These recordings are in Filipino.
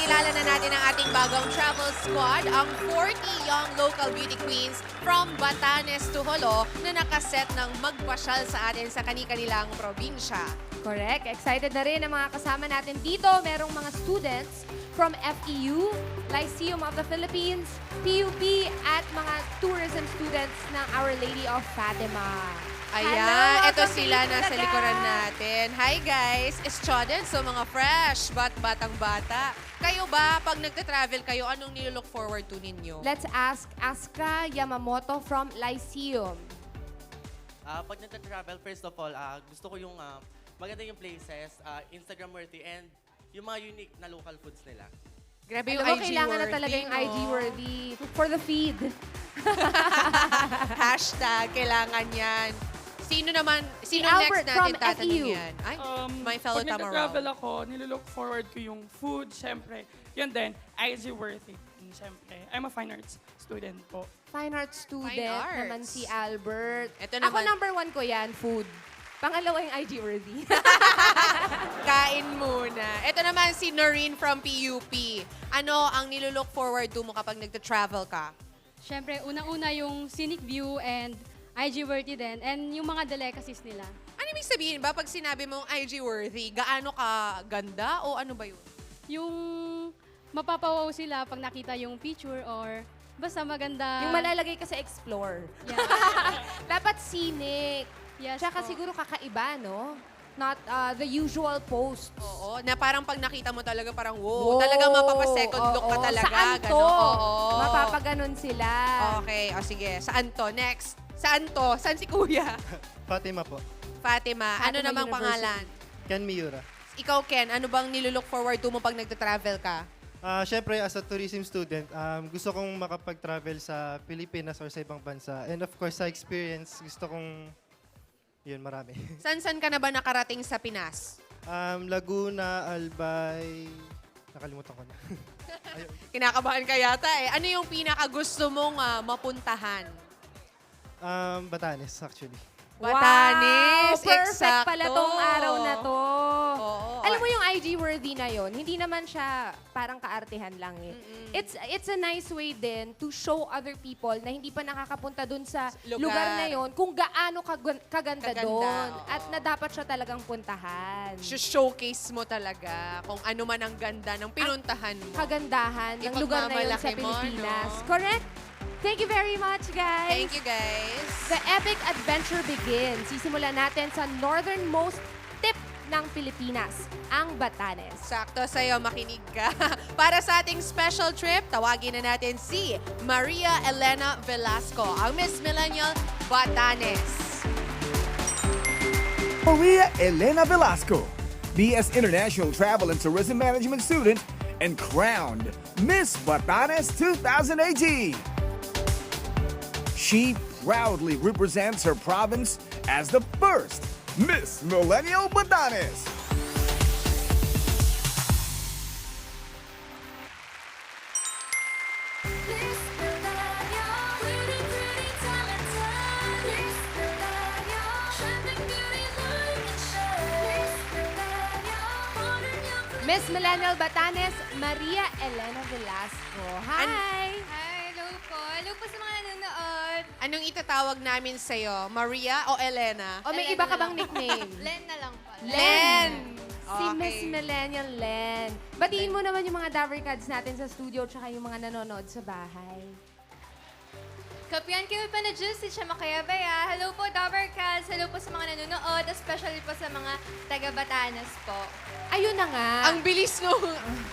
Pakilala na natin ang ating bagong travel squad, ang 40 young local beauty queens from Batanes to Jolo na nakaset ng magpasyal sa atin sa kani-kanilang probinsya. Correct. Excited na rin ang mga kasama natin dito. Merong mga students from FEU, Lyceum of the Philippines, PUP, at mga tourism students ng Our Lady of Fatima. Ayan, ito welcome to sila nasa Talaga. likuran natin. Hi guys, students, so mga fresh, batang-bata. Kayo ba, pag nagta-travel kayo, anong nililook forward to ninyo? Let's ask Aska Yamamoto from Lyceum. Pag nagta-travel, first of all, gusto ko yung maganda yung places, Instagram-worthy, and yung mga unique na local foods nila. Grabe yung Alam mo, IG kailangan na worthy, talaga yung no? IG worthy for the feed. Hashtag, kailangan yan. Sino Albert next from natin tatanungin FEU. yan? Ay, my fellow Pag nagta-travel Tamaraw. ako, nililook forward ko yung food, syempre. Yun din, IG worthy. Syempre, I'm a fine arts student po. Fine arts student Fine arts. naman si Albert. Ito Ako naman- number 1 ko yan, food. Pangalawa yung IG worthy. Kain muna. Ito naman si Noreen from PUP. Ano ang nilulook forward to mo kapag nagta-travel ka? Siyempre, unang-una yung scenic view and IG-worthy din, and yung mga delicacies nila. Ano ibig sabihin ba pag sinabi mong IG worthy? Gaano ka ganda o ano ba yun? Yung mapapawaw sila pag nakita yung picture or basta maganda. Yung malalagay ka sa explore. Yeah. Dapat scenic. Yes Tsaka po. siguro kakaiba, no? Not the usual posts. Oo, na parang pag nakita mo talaga parang wow, talagang mapapa-second look ka oo. talaga. Saan to? Ganon. Oo. Mapapaganon sila. Okay, o sige. Saan to? Next. Saan to? Saan si Kuya? Fatima po. Fatima. Ano Fatima namang University. pangalan? Ken Miura. Ikaw, Ken, ano bang nilulook forward to mo pag nagta-travel ka? Siyempre, as a tourism student, gusto kong makapag-travel sa Pilipinas or sa ibang bansa. And of course, sa experience, gusto kong, yun, marami. San-san ka na ba nakarating sa Pinas? Laguna, Albay, nakalimutan ko na. Kinakabahan ka yata eh. Ano yung pinaka-gusto mong mapuntahan? Batanes, actually. Batanes, Wow! Perfect eksakto. pala tong araw na to. Oo. Alam mo yung IG worthy na yon, hindi naman siya parang kaartehan lang eh. It's a nice way din to show other people na hindi pa nakakapunta dun sa Lugar. lugar na yon kung gaano kaganda Kaganda, doon oo. at na dapat siya talagang puntahan. Showcase mo talaga kung ano man ang ganda ng pinuntahan mo. Kagandahan ng lugar na yon sa Ipagmamalaki mo, Pilipinas. no? Correct? Thank you very much, guys. Thank you, guys. The epic adventure begins. Sisimulan natin sa northernmost tip ng Pilipinas, ang Batanes. Sakto sa'yo, makinig ka. Para sa ating special trip, tawagin na natin si Maria Elena Velasco, ang Miss Millennial Batanes. Maria Elena Velasco, BS International Travel and Tourism Management student and crowned Miss Batanes 2018. She proudly represents her province as the first Miss Millennial Batanes. Miss Millennial Batanes, Maria Elena Velasco. Hi! Hi, hello po. Hello po sa mga nanonood. Anong itatawag namin sa'yo? Maria o Elena? O may Elena iba ka na bang lang. nickname? Len na lang po. Len! Si Okay. Miss Millennial Len. Batiin mo naman yung mga Davercads natin sa studio tsaka yung mga nanonood sa bahay. Kapiyan kami pa na Diyos, si Chama Kayabaya. Hello po, Dabarcats. Hello po sa mga nanonood, especially po sa mga taga-Batanes po. Ayun na nga. Ang bilis nung,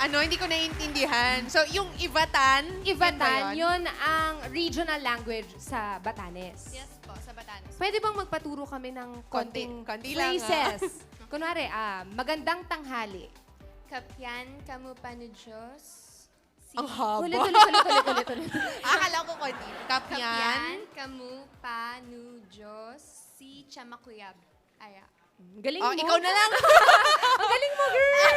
hindi ko naiintindihan. So, yung Ivatan, Ivatan, yun ba yun ang regional language sa Batanes. Yes po, sa Batanes. Pwede bang magpaturo kami ng konting Konti lang, phrases? Kunwari, magandang tanghali. Kapiyan kamu pa ni Diyos. Ang haba. Ulit. Akala ko konti. Kapyan. Kapiyan kamu pa ni Diyos. Si Chama Kuyab. Aya. Galing Oh, mo. ikaw na lang. Ang galing mo, girl!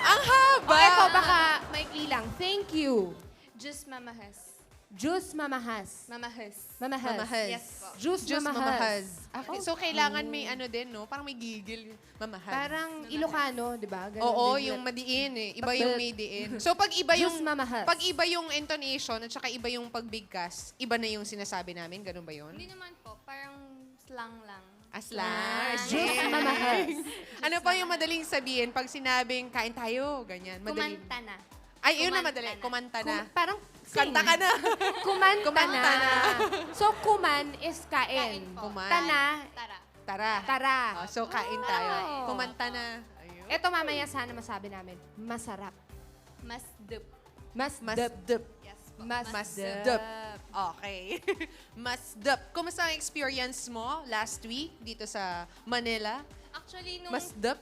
Ang haba. O, eto, baka maikli lang. Thank you. Diyos mamahas. Juice mamahas. Mamahas. Mamahas. Mamahas. Yes po. Juice, Juice mamahas. Okay. So, kailangan may ano din, no? Parang may gigil. Mamahas. Parang Ilocano, di ba? Ganun Oo, din. yung madiin eh. Iba yung may diin. So, pag iba yung... Juice mamahas. Pag iba yung intonation at saka iba yung pagbigkas, iba na yung sinasabi namin. Ganun ba yun? Hindi naman po, parang slang lang. Aslan. Juice mamahas. Ano pa yung madaling sabihin pag sinabing kain tayo? Ganyan. Madali. Kumanta na. Ay, yun na Kumanta madali. na. Kumanta na. Parang Kanta ka na. Kumanta, Kumanta na. na. So, kuman is Kain kain. po. Kuman. Tana, Tara. Tara. tara. Oh, so, kain tayo. Oh. Kumanta na. Ayun. Ito mamaya sana masabi namin. Masarap. Mas dup. Mas Mas dep. dup. Yes po. Mas dup. Okay. Mas dup. Kumusta ang experience mo last week dito sa Manila? Actually, nung... Mas dup?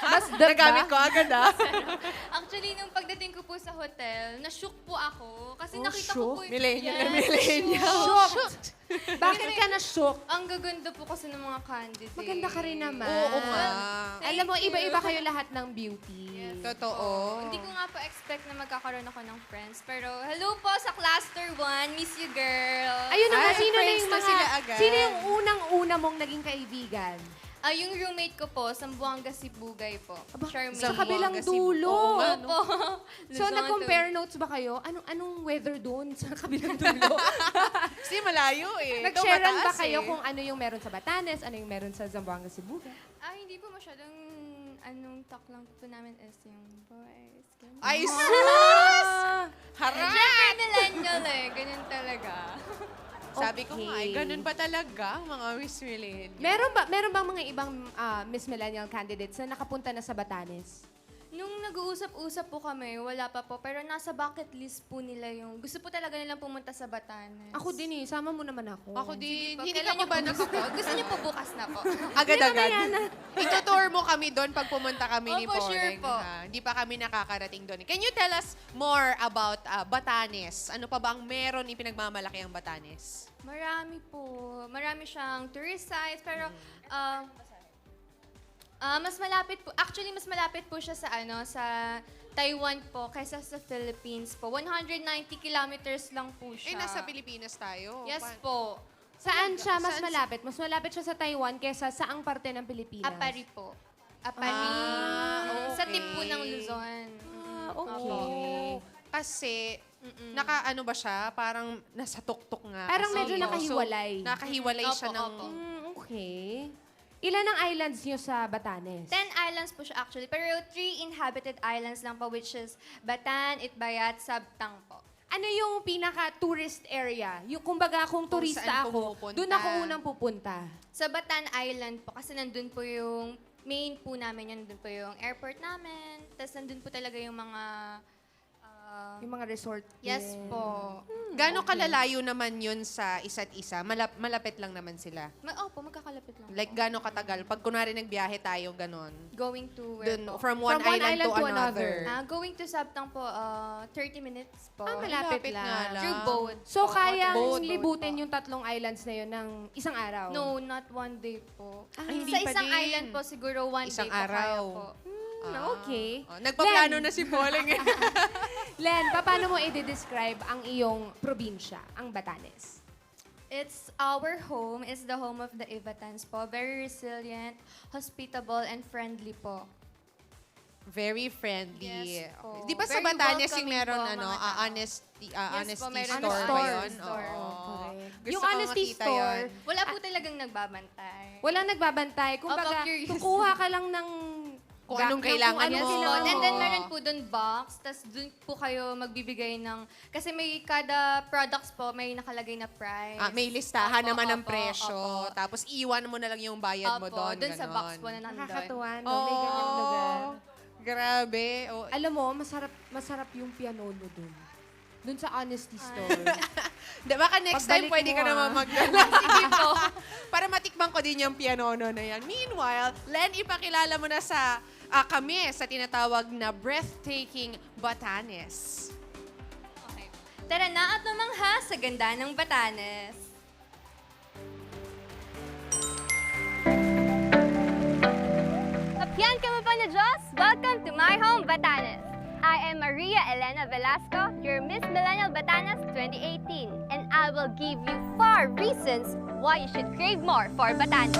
Mas dep Nagamit ba? ko agad ah. Actually, nung pagdating ko po sa hotel, na-shook po ako. Kasi Oh, nakita ko shook? po... Millennial na Yes, millennial. Shocked. Bakit ka na-shock? Ang gaganda po kasi ng mga candidates. Maganda ka rin naman. Oo nga. Alam mo, Thank you. iba-iba kayo lahat ng beauty. Totoo. Hindi ko nga po expect na magkakaroon ako ng friends. Pero hello po sa Cluster 1. Miss you, girl. Ayun na nga, Ay, sino na friends yung na mga... sila agad. Sino yung unang-una mong naging kaibigan? Yung roommate ko po, Sambuanga Sibugay po. Charmaine. Sa kabilang Zamboanga, Cebu. dulo. Oo nga, no? Opo. So, Luzon nag-compare notes ba kayo? Anong weather doon sa kabilang dulo? Kasi malayo eh. Ikaw Nag-sharean ba mataas kayo eh. kung ano yung meron sa Batanes, ano yung meron sa Zamboanga, Cebu? Hindi po masyadong... Anong talk lang po namin is yung boys. Ganun. Ay, sus! Harap! Siyempre, millennial eh. Ganun talaga. Sabi ko nga, ay Okay. ganun ba talaga ang mga Miss Millennial? Meron bang mga ibang Miss Millennial candidates na nakapunta na sa Batanes? Nung nag-uusap-usap po kami, wala pa po. Pero nasa bucket list po nila yung... Gusto po talaga nilang pumunta sa Batanes. Ako din eh. Sama mo naman ako. Ako din. Po, Hindi kailan ka mo ba niyo po gusto? Gusto niyo po bukas na po. agad-agad? Itutour mo kami doon pag pumunta kami ni Opo, Poreng. sure po. ha? Hindi pa kami nakakarating doon. Can you tell us more about Batanes? Ano pa ba ang meron ipinagmamalaki ang Batanes? Marami po. Marami siyang tourist sites. Pero mas malapit po. Actually, mas malapit po siya sa sa Taiwan po kaysa sa Philippines po. 190 kilometers lang po siya. Nasa Pilipinas tayo. Yes po. Saan siya mas Saan- malapit? Mas malapit siya sa Taiwan kesa saang parte ng Pilipinas? Apari po. Apari. Ah, Sa tip po okay. ng Luzon. Okay. Kasi, naka-ano ba siya? Parang nasa tuktok nga. Parang kasi. medyo nakahiwalay. So, nakahiwalay siya Opo, ng... opo. Okay. Ilan ang islands niyo sa Batanes? 10 islands po siya actually. Pero 3 inhabited islands lang po, which is Batan, Itbayat, Sabtang po. Ano yung pinaka-tourist area? Yung kumbaga kung Kung turista saan ako, pumupunta. doon ako unang pupunta. Sa Batan Island po, kasi nandun po yung main po namin, yun, nandun po yung airport namin. Tapos nandun po talaga yung mga... Yung mga resort. yes din. po. Gano'ng kalalayo naman yun sa isa't isa? Malapit lang naman sila. Opo, magkakalapit lang. Like, gano'ng katagal? Pag kunwari nagbiyahe tayo, ganon. Going to where Dun, po? from one island to another. Going to Sabtang po, 30 minutes po. Malapit Nga lang. Through boat. So, po. kayang Boat. libutin yung tatlong islands na yun ng isang araw? No, not one day po. Ay, hindi Sa pa isang din. island po, siguro one Isang day po kaya araw. po. Okay. Nagpaplano Len. na si Pauling. Len, paano mo i-describe ang iyong probinsya, ang Batanes? It's our home. It's the home of the Ivatans po. Very resilient, hospitable, and friendly po. Very friendly. Yes po. Okay. Di ba sa Very Batanes yung welcoming meron po, mga tao. honesty, honesty po, meron store po. ba yun? Store. Oo. Correct. Gusto Yung ko honesty makita store, yun. Wala po talagang nagbabantay. walang nagbabantay. Kumbaga, curious. kukuha ka lang ng... Kung anong kailangan Yes mo. po. And then Oo. meron po dun box, tas dun po kayo magbibigay ng... Kasi may kada products po, may nakalagay na price. May listahan Opo, naman ng opo, presyo. opo. Tapos iwan mo na lang yung bayad mo Opo, doon. dun sa box po na nandun. Nakakatuwa, no? May ganyang lugar. Grabe. Oh. Alam mo, masarap yung piano doon. Doon sa Honesty Store. Baka next time Pagbalik pwede mo, ka naman ah. magdala. Sige po. Para matikman ko din yung pianono na yan. Meanwhile, Len, ipakilala mo na sa kami sa tinatawag na breathtaking Batanes. Okay. Tara na at lumangha sa ganda ng Batanes. Kapyan ka mo pa na Diyos? Welcome to my home, Batanes. I am Maria Elena Velasco, your Miss Millennial Batanes 2018, and I will give you 4 reasons why you should crave more for Batanes.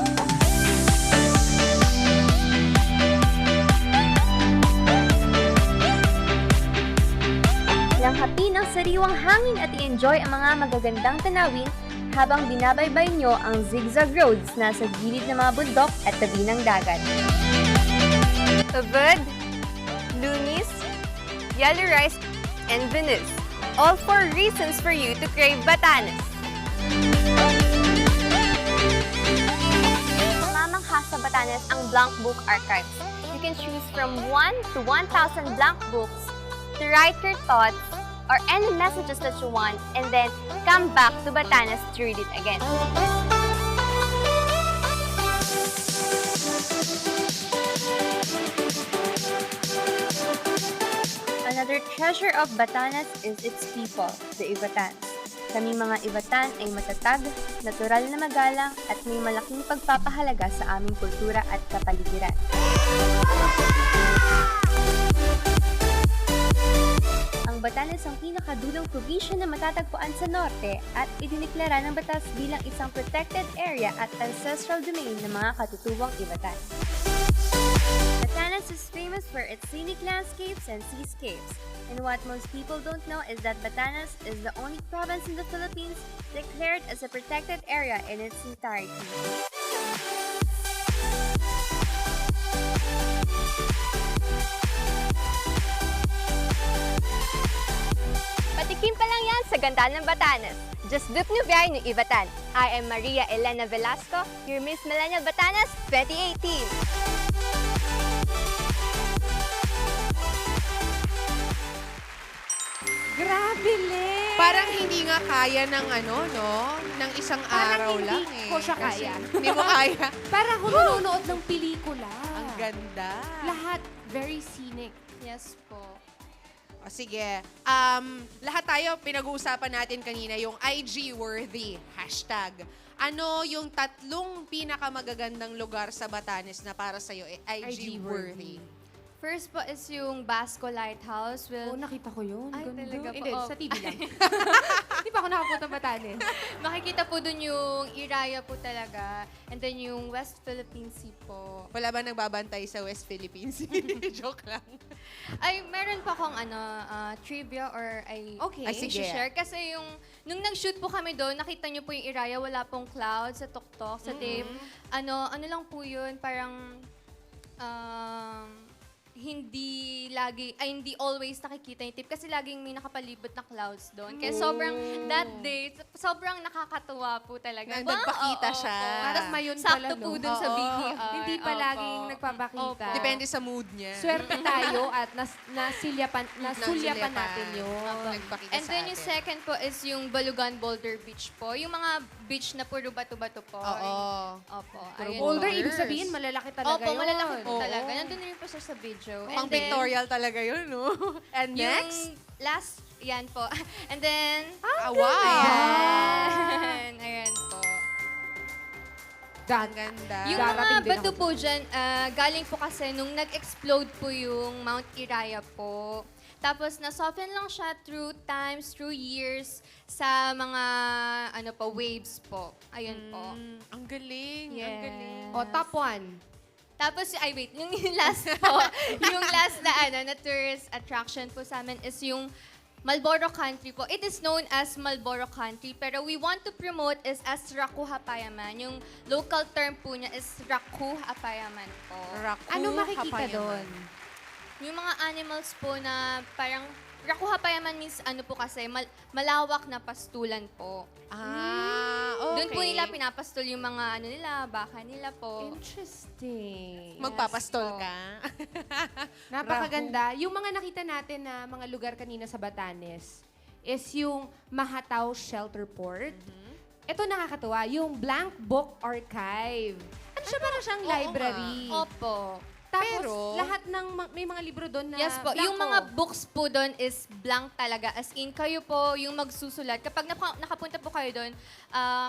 Langhapi ng sariwang hangin at i-enjoy ang mga magagandang tanawin habang binabaybay nyo ang zigzag roads na sa gilid ng mga bundok at tabi ng dagat. Ubud, Lunis, Yellow Rice, and Venus. All 4 reasons for you to crave Batanes. Mamangha sa Batanes ang Blank Book Archives. You can choose from 1 to 1,000 blank books to write your thoughts or any messages that you want and then come back to Batanes to read it again. Another treasure of Batanes is its people, the Ivatans. Kami mga Ivatan ay matatag, natural na magalang at may malaking pagpapahalaga sa aming kultura at kapaligiran. Ang Batanes ang pinakadulong probinsya na matatagpuan sa norte at idiniklara ng batas bilang isang protected area at ancestral domain ng mga katutuwang Ivatan. Batanes is famous for its scenic landscapes and seascapes. And what most people don't know is that Batanes is the only province in the Philippines declared as a protected area in its entirety. Patikim pa lang yan sa ganda ng Batanes. Just look nyo biyahe ng Ivatan. I am Maria Elena Velasco, your Miss Millennial Batanes 2018. Grabe, Len! Parang hindi nga kaya ng ng isang araw Parang lang hindi eh. ko siya Kasi kaya. Hindi mo kaya. Parang kung nanonood ng pelikula. Ang ganda. Lahat very scenic. Yes po. O sige, lahat tayo pinag-uusapan natin kanina yung IG-worthy hashtag. Ano yung 3 pinakamagagandang lugar sa Batanes na para sa'yo IG-worthy? First po is yung Basco Lighthouse. Oo, nakita ko yun. Ay, Ganda. talaga po. Hindi, Oh. sa TV lang. Hindi pa ako nakapunta ng Batanes. Makikita po dun yung Iraya po talaga. And then yung West Philippine Sea po. Wala ba nagbabantay sa West Philippines? Joke lang. Ay, meron pa akong trivia or Okay. Ay, sige. share. Kasi nung nag-shoot po kami doon, nakita niyo po yung Iraya, wala pong cloud sa tuktok, sa tape. Ano lang po yun, parang hindi always nakikita yung tip kasi laging may nakapalibot na clouds doon. Kaya that day, sobrang nakakatuwa po talaga. Nagpakita siya. Parang mayon pala, Sakto po no? dun sa Oo. BTR. Hindi pa Opo. laging nagpapakita. Opo. Depende sa mood niya. Swerte tayo at nasulyapan natin yun. Nagpakita And sa then yung atin. second po is yung Balugan Boulder Beach po. Yung mga beach na puro bato-bato po. Oo. Opo. Puro Ayun. Boulder, Boulders. ibig sabihin, malalaki talaga Opo, yun. malalaki po Oo. talaga. Nandun rin po siya sa video. Pang pictorial talaga yun, no? And next? Yung last, yan po. And then, Wow! ayan po. Ang ganda. Yung Darating mga din bato ako po dyan, galing po kasi nung nag-explode po yung Mount Iraya po. Tapos na-soften lang siya through times, through years, sa mga waves po. Ayun po. Ang galing. Ang Yes. galing. O, top 1. Tapos, yung last po, yung last na tourist attraction po sa amin is yung Marlboro Country po. It is known as Marlboro Country, pero we want to promote is as Raku Hapayaman. Yung local term po niya is Raku Hapayaman po. Raku, Ano makikita Hapayaman. doon? Yung mga animals po na parang Raku Hapayaman means po kasi malawak na pastulan po. Okay. Doon po nila pinapastol yung mga baka nila po. Interesting. Magpapastol Yes, ka? Napakaganda. Yung mga nakita natin na mga lugar kanina sa Batanes is yung Mahataw Shelter Port. Ito nakakatuwa, yung Blank Book Archive. Ano siya, parang siyang library. Opo. Tapos, Pero- lahat may mga libro doon na Yes po, yung blanco. mga books po doon is blank talaga. As in, kayo po yung magsusulat. Kapag nakapunta po kayo doon,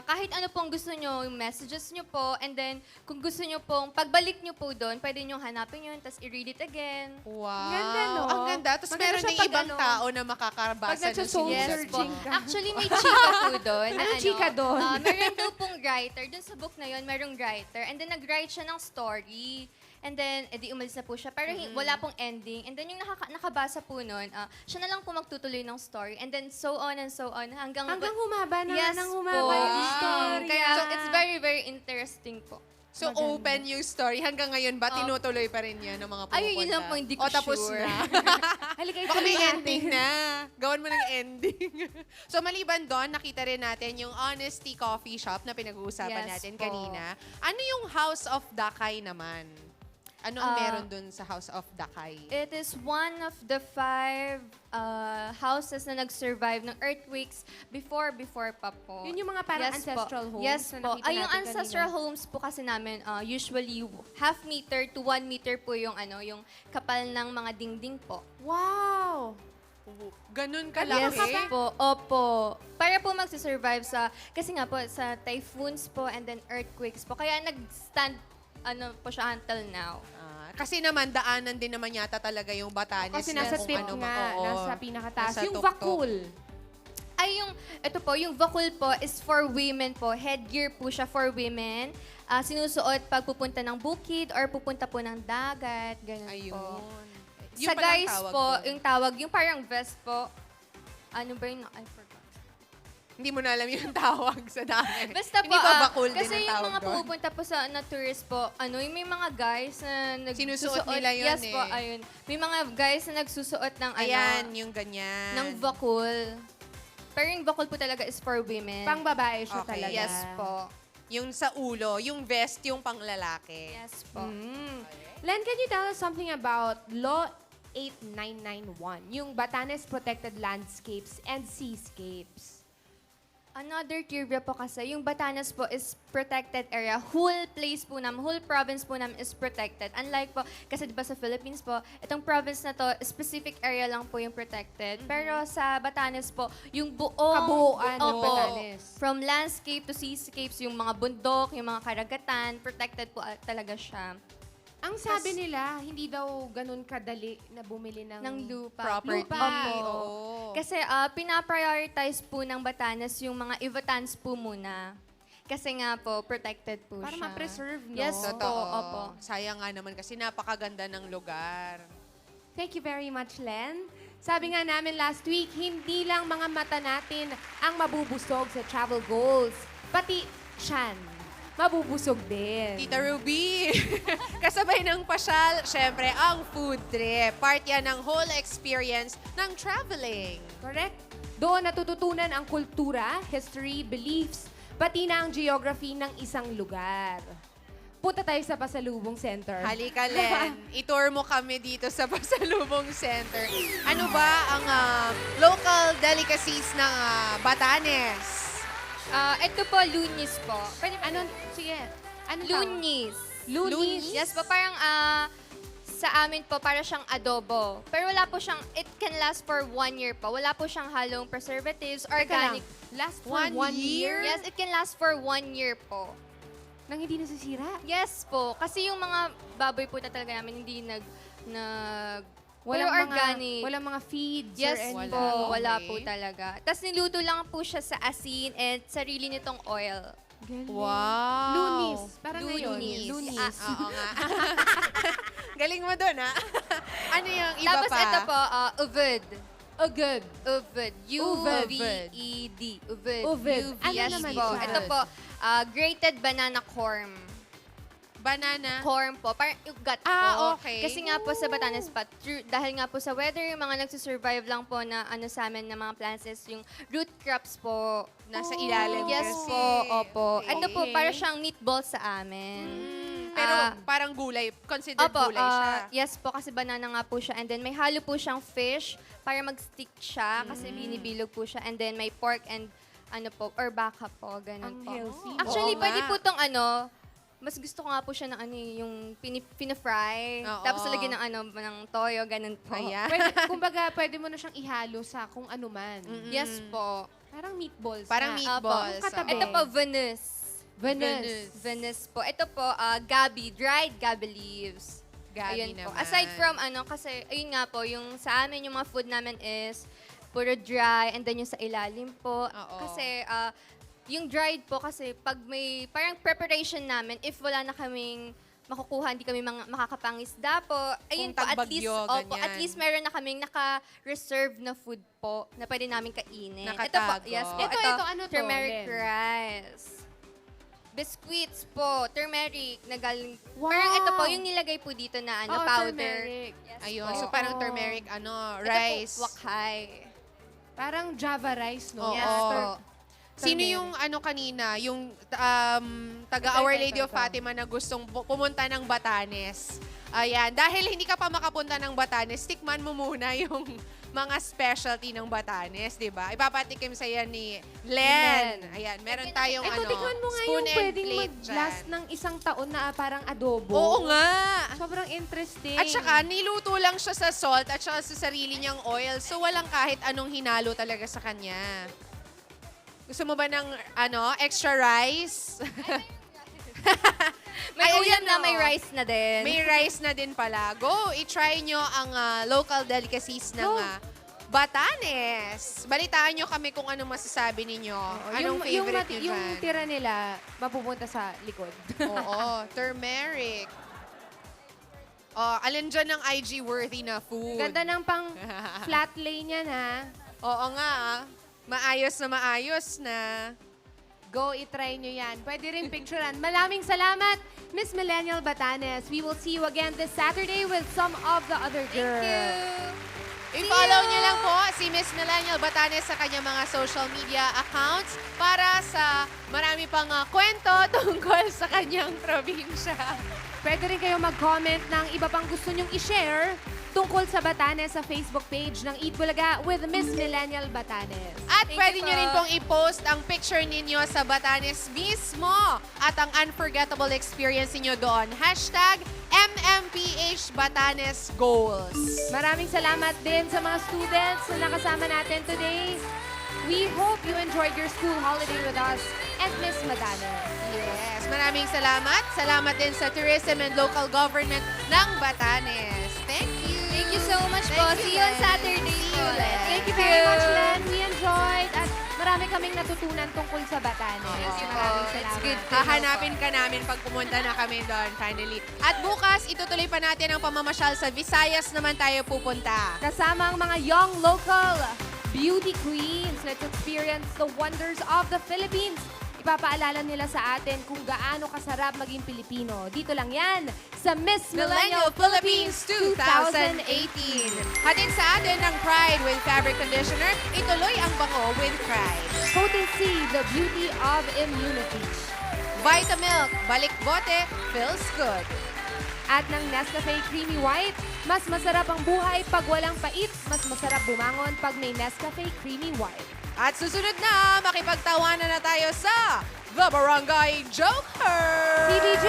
kahit ano pong gusto nyo, yung messages nyo po, and then kung gusto nyo pong, pagbalik nyo po doon, pwede nyo hanapin yun, tapos i-read it again. Wow. Ganda, no? Ang ganda. Tapos Maganda meron siya ding pag ibang ano, tao na pag makakarbasa ng nagsa-soul sinulat mo. searching ka. Actually, may chika po doon. na Anong chika doon? Meron daw pong writer. Doon sa book na yun, merong writer. And then, nag-write siya ng story. And then, edi umalis na po siya. Pero wala pong ending. And then, yung nakabasa po nun, siya na lang po magtutuloy ng story. And then, so on and so on. Hanggang humaba na, yes nang po. humaba yung story. Kaya, it's very, very interesting po. So, open yung story. Hanggang ngayon ba, tinutuloy pa rin yan ng mga pumupunta? Ayun, yun lang po, hindi ko O, tapos sure. na. Halika, Baka may ituloy natin. ending na. Gawan mo ng ending. So, maliban doon, nakita rin natin yung Honesty Coffee Shop na pinag-uusapan Yes natin po. kanina. Ano yung House of Dakay naman? Ano ang meron dun sa House of Dakay? It is one of the 5 houses na nag-survive ng earthquakes before pa po. Yun yung mga parang ancestral homes Yes na po. nakita Yung natin ancestral kanina. homes po kasi namin, usually half meter to 1 meter po yung yung kapal ng mga dingding po. Wow! Ganun Yes kalaki? po, opo. Para po magsisurvive kasi nga po, sa typhoons po and then earthquakes po. Kaya nag-stand, po siya until now. Kasi naman, daanan din naman yata talaga yung Batanes. Kasi na nasa kung tip ano, nga, oo. nasa pinakataas. Nasa Yung tuktok. vakul. Ito po, yung vakul po is for women po. Headgear po siya for women. Sinusuot pag pupunta ng bukid or pupunta po ng dagat, ganun po. Ayun. Yun Sa palang guys tawag po, doon. yung tawag, yung parang vest po, ano ba yun? I forgot. Hindi mo na alam yung tawag sa dami. Basta po, Hindi ba bakul din kasi ang yung tawag mga doon? pumupunta po sa tourist po, yung may mga guys na Sinusuot nila yun yes po, eh. ayun. May mga guys na nagsusuot ng Ayan, yung ganyan. ng vakul. Pero yung vakul po talaga is for women. Pang babae siya Okay. talaga. Yes po. Yung sa ulo, yung vest, yung panglalaki. Yes po. Len, can you tell us something about Law 8991, yung Batanes Protected Landscapes and Seascapes? Another trivia po kasi, yung Batanes po is protected area. Whole place po namin, whole province po namin is protected. Unlike po, kasi diba sa Philippines po, itong province na to, specific area lang po yung protected. Pero sa Batanes po, yung buong... Kabuuan ng Opo. Batanes. From landscape to seascapes, yung mga bundok, yung mga karagatan, protected po talaga siya. Ang sabi nila, hindi daw ganun kadali na bumili ng Lupa. Property. Lupa. Oo. Kasi pinaprioritize po ng Batanes yung mga Ivatans po muna. Kasi nga po, protected po Para siya. ma-preserve, no? Yes po, Totoo. opo. Sayang nga naman kasi napakaganda ng lugar. Thank you very much, Len. Sabi nga namin last week, hindi lang mga mata natin ang mabubusog sa travel goals, pati tiyan mabubusog din. Tita Ruby, kasabay ng pasyal, syempre, ang food trip. Part yan ng whole experience ng traveling. Correct? Doon natututunan ang kultura, history, beliefs, pati na ang geography ng isang lugar. Punta tayo sa Pasalubong Center. Halika, Len. I-tour mo kami dito sa Pasalubong Center. Ano ba ang local delicacies ng Batanes? Ito po, lunis po. Pwede po. Sige. Ano Lunis. Lunis? Yes po, parang sa amin po, para siyang adobo. Pero wala po siyang, it can last for 1 year po. Wala po siyang halong preservatives, organic. Last for 1 1 year? year? Yes, it can last for 1 year po. Nang hindi nasisira? Yes po. Kasi yung mga baboy po na talaga namin hindi Walang pero organic. Walang mga feeds Yes or anything? po, wala Okay. po talaga. Tapos niluto lang po siya sa asin and sarili nitong oil. Galing. Wow. Lunis. Parang ngayon. Lunis. Lunis. Oo nga. Galing mo dun, ha? Ano yung iba Tapos pa? ito po, uvid. Oh, good. Uvid. U-V-E-D. Uvid. Uvid. UV. Ano Yes naman po. siya? Ito po, grated banana corn. Banana. Corn po. Parang ugat po. Okay. Kasi nga po sa Batanes pa, dahil nga po sa weather, yung mga nagsusurvive lang po na sa amin na mga plants is yung root crops po. Nasa ilalim Yes kasi. po, opo. Okay. Ito po, para siyang meatball sa amin. Pero Ah, parang gulay. Considered Opo, gulay siya. yes po, kasi banana nga po siya. And then may halo po siyang fish para mag-stick siya kasi binibilog po siya. And then may pork and or baka po, ganun Ang po. healthy. Actually, Oo pwede nga. po tong mas gusto ko nga po siya ng yung pina-fry. Oo. Tapos lagyan ng ng toyo, ganun po. Ayan. Pwede mo na siyang ihalo sa kung ano man. Yes po. Parang meatballs Parang na. meatballs. Yung katabi. Ito po, Venus. Venus. Venus po. Ito po, gabi, dried gabi leaves. Gabi Ayun po. naman. Aside from kasi, ayun nga po, yung sa amin, yung mga food namin is puro dry, and then yung sa ilalim po. Oo. Kasi, yung dried po kasi pag may parang preparation namin, if wala na kaming makukuha, hindi kami makakapangisda po, ayun Kung po, at least, tagbagyo, opo, ganyan. at least meron na kaming naka-reserve na food po na pwede namin kainin. Ito po, Nakatago. yes po. Ito, ano to, turmeric Len? rice. Biscuits po, turmeric, na galing. Wow. Parang ito po, yung nilagay po dito na Oo, powder. turmeric. Yes Ayun, po. so parang turmeric, Ito rice. po, wakhai. Parang Java rice, no? Oo. Yes po. Sino Turmeric. yung kanina, yung taga Our Lady of Fatima na gustong pumunta ng Batanes? Ayan, dahil hindi ka pa makapunta ng Batanes, tikman mo muna yung mga specialty ng Batanes, di ba? Ipapatikim sa yan ni Len. Ayan, meron tayong Ito, tikman mo nga spoon yung and pwedeng plate mag-last dyan. ng isang taon na parang adobo. Oo nga. Sobrang interesting. At saka, niluto lang siya sa salt at saka sa sarili niyang oil. So, walang kahit anong hinalo talaga sa kanya. Gusto mo ba ng, extra rice? May Ay, ulam ayan, na, oh. may rice na din. May rice na din pala. Go, i-try nyo ang local delicacies ng Batanes. Balitaan nyo kami kung anong masasabi ninyo. Anong favorite nyo yung dyan? tira nila, mapupunta sa likod. Oo, turmeric. Oh, alin dyan ng IG-worthy na food? Ganda ng pang flat lay niyan, ha? Oo nga, maayos na. Go, itry nyo yan. Pwede rin picturean. Maraming salamat, Miss Millennial Batanes. We will see you again this Saturday with some of the other girls. I-follow niyo lang po si Miss Millennial Batanes sa kanyang mga social media accounts para sa marami pang kwento tungkol sa kanyang probinsya. Pwede rin kayo mag-comment ng iba pang gusto nyong i-share tungkol sa Batanes sa Facebook page ng Eat Bulaga with Miss Millennial Batanes. At Thank pwede you nyo po. rin pong i-post ang picture ninyo sa Batanes mismo at ang unforgettable experience ninyo doon. #MMPH Batanes Goals. Maraming salamat din sa mga students na nakasama natin today. We hope you enjoyed your school holiday with us and Miss Batanes. Yes, maraming salamat. Salamat din sa Tourism and Local Government ng Batanes. Thank you. Thank you so much po. Thank See you on Len. Saturday See po. you, Len. Thank you very much, Len. We enjoyed at marami kaming natutunan tungkol sa Batanes. Thank you po. Maraming It's salamat. good. Hahanapin ka namin pag pumunta na kami doon, finally. At bukas, itutuloy pa natin ang pamamasyal sa Visayas naman tayo pupunta. Kasama ang mga young local beauty queens. Let's experience the wonders of the Philippines. Ipapaalala nila sa atin kung gaano kasarap maging Pilipino. Dito lang yan sa Miss Millennial Philippines 2018. Hatid sa atin ng Pride with Fabric Conditioner. Ituloy ang bango with Pride. Potency, the beauty of immunity. Vitamilk, balik bote, feels good. At ng Nescafe Creamy White, mas masarap ang buhay pag walang pait, mas masarap bumangon pag may Nescafe Creamy White. At susunod na, makipagtawanan na tayo sa The Barangay Joker! CDJ!